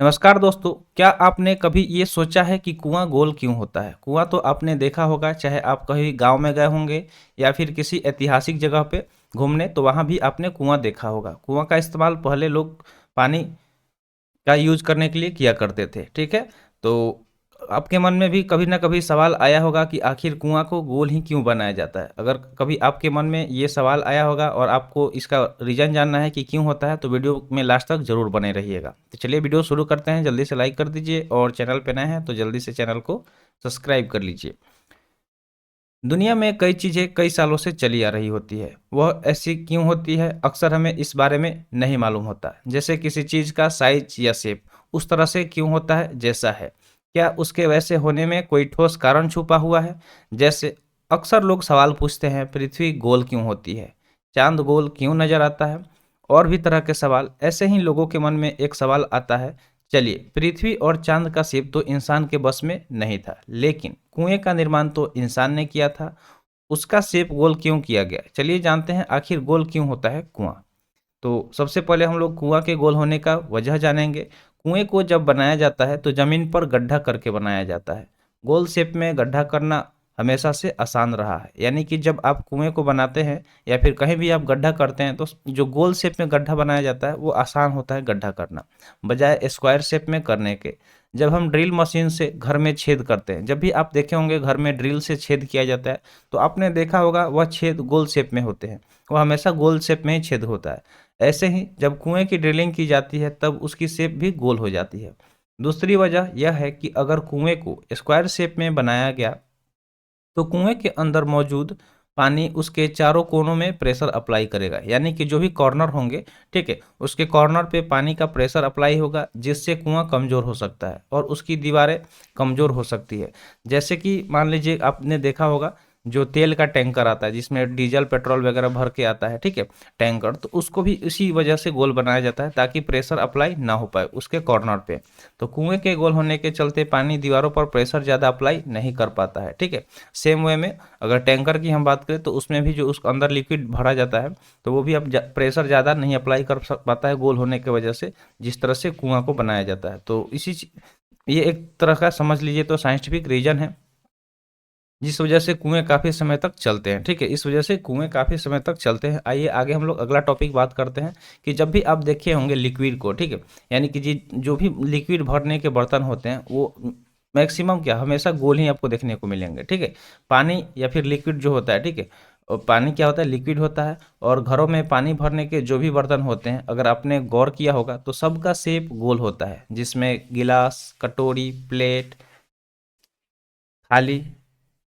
नमस्कार दोस्तों, क्या आपने कभी ये सोचा है कि कुआं गोल क्यों होता है? कुआं तो आपने देखा होगा, चाहे आप कहीं गांव में गए होंगे या फिर किसी ऐतिहासिक जगह पे घूमने, तो वहां भी आपने कुआं देखा होगा। कुआं का इस्तेमाल पहले लोग पानी का यूज करने के लिए किया करते थे। ठीक है, तो आपके मन में भी कभी ना कभी सवाल आया होगा कि आखिर कुआं को गोल ही क्यों बनाया जाता है। अगर कभी आपके मन में ये सवाल आया होगा और आपको इसका रीज़न जानना है कि क्यों होता है, तो वीडियो में लास्ट तक जरूर बने रहिएगा। तो चलिए वीडियो शुरू करते हैं। जल्दी से लाइक कर दीजिए और चैनल पे नए हैं तो जल्दी से चैनल को सब्सक्राइब कर लीजिए। दुनिया में कई चीज़ें कई सालों से चली आ रही होती है, वह ऐसी क्यों होती है अक्सर हमें इस बारे में नहीं मालूम होता। जैसे किसी चीज़ का साइज या शेप उस तरह से क्यों होता है जैसा है, क्या उसके वैसे होने में कोई ठोस कारण छुपा हुआ है। जैसे अक्सर लोग सवाल पूछते हैं, पृथ्वी गोल क्यों होती है, चांद गोल क्यों नजर आता है, और भी तरह के सवाल। ऐसे ही लोगों के मन में एक सवाल आता है, चलिए पृथ्वी और चांद का शेप तो इंसान के बस में नहीं था, लेकिन कुएं का निर्माण तो इंसान ने किया था, उसका शेप गोल क्यों किया गया। चलिए जानते हैं आखिर गोल क्यों होता है कुआं। तो सबसे पहले हम लोग कुआं के गोल होने का वजह जानेंगे। कुएं को जब बनाया जाता है तो जमीन पर गड्ढा करके बनाया जाता है। गोल शेप में गड्ढा करना हमेशा से आसान रहा है, यानी कि जब आप कुएं को बनाते हैं या फिर कहीं भी आप गड्ढा करते हैं तो जो गोल शेप में गड्ढा बनाया जाता है वो आसान होता है गड्ढा करना, बजाय स्क्वायर शेप में करने के। जब हम ड्रिल मशीन से घर में छेद करते हैं, जब भी आप देखे होंगे घर में ड्रिल से छेद किया जाता है, तो आपने देखा होगा वह छेद गोल शेप में होते हैं, वह हमेशा गोल शेप में ही छेद होता है। ऐसे ही जब कुएं की ड्रिलिंग की जाती है तब उसकी शेप भी गोल हो जाती है। दूसरी वजह यह है कि अगर कुएं को स्क्वायर शेप में बनाया गया तो कुएं के अंदर मौजूद पानी उसके चारों कोनों में प्रेशर अप्लाई करेगा, यानी कि जो भी कॉर्नर होंगे, ठीक है, उसके कॉर्नर पे पानी का प्रेशर अप्लाई होगा, जिससे कुआं कमज़ोर हो सकता है और उसकी दीवारें कमज़ोर हो सकती है। जैसे कि मान लीजिए आपने देखा होगा जो तेल का टैंकर आता है जिसमें डीजल पेट्रोल वगैरह भर के आता है, ठीक है, टैंकर, तो उसको भी इसी वजह से गोल बनाया जाता है ताकि प्रेशर अप्लाई ना हो पाए उसके कॉर्नर पे। तो कुएं के गोल होने के चलते पानी दीवारों पर प्रेशर ज़्यादा अप्लाई नहीं कर पाता है। ठीक है, सेम वे में अगर टैंकर की हम बात करें तो उसमें भी जो उस अंदर लिक्विड भरा जाता है तो वो भी अब प्रेशर ज़्यादा नहीं अप्लाई कर पाता है गोल होने की वजह से, जिस तरह से कुआं को बनाया जाता है। तो ये एक तरह का समझ लीजिए तो साइंटिफिक रीजन है जिस वजह से कुएं काफ़ी समय तक चलते हैं। ठीक है, इस वजह से कुएं काफ़ी समय तक चलते हैं। आइए आगे हम लोग अगला टॉपिक बात करते हैं कि जब भी आप देखे होंगे लिक्विड को, ठीक है, यानी कि जी जो भी लिक्विड भरने के बर्तन होते हैं वो मैक्सिमम क्या हमेशा गोल ही आपको देखने को मिलेंगे। ठीक है, पानी या फिर लिक्विड जो होता है, ठीक है, और पानी क्या होता है, लिक्विड होता है। और घरों में पानी भरने के जो भी बर्तन होते हैं, अगर आपने गौर किया होगा तो सबका शेप गोल होता है, जिसमें गिलास, कटोरी, प्लेट, थाली,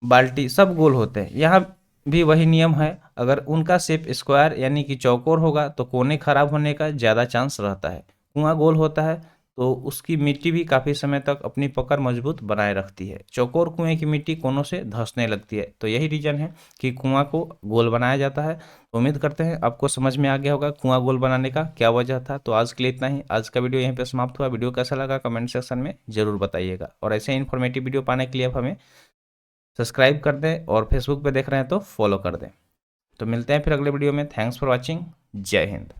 बाल्टी सब गोल होते हैं। यहाँ भी वही नियम है, अगर उनका शेप स्क्वायर यानी कि चौकोर होगा तो कोने खराब होने का ज़्यादा चांस रहता है। कुआं गोल होता है तो उसकी मिट्टी भी काफ़ी समय तक अपनी पकड़ मजबूत बनाए रखती है। चौकोर कुएं की मिट्टी कोनों से धंसने लगती है। तो यही रीज़न है कि कुआं को गोल बनाया जाता है। तो उम्मीद करते हैं आपको समझ में आ गया होगा कुआं गोल बनाने का क्या वजह था। तो आज के लिए इतना ही। आज का वीडियो यहीं पे समाप्त हुआ। वीडियो कैसा लगा कमेंट सेक्शन में ज़रूर बताइएगा, और ऐसे इन्फॉर्मेटिव वीडियो पाने के लिए आप हमें सब्सक्राइब कर दें और फेसबुक पे देख रहे हैं तो फॉलो कर दें। तो मिलते हैं फिर अगले वीडियो में। Thanks for watching. जय हिंद।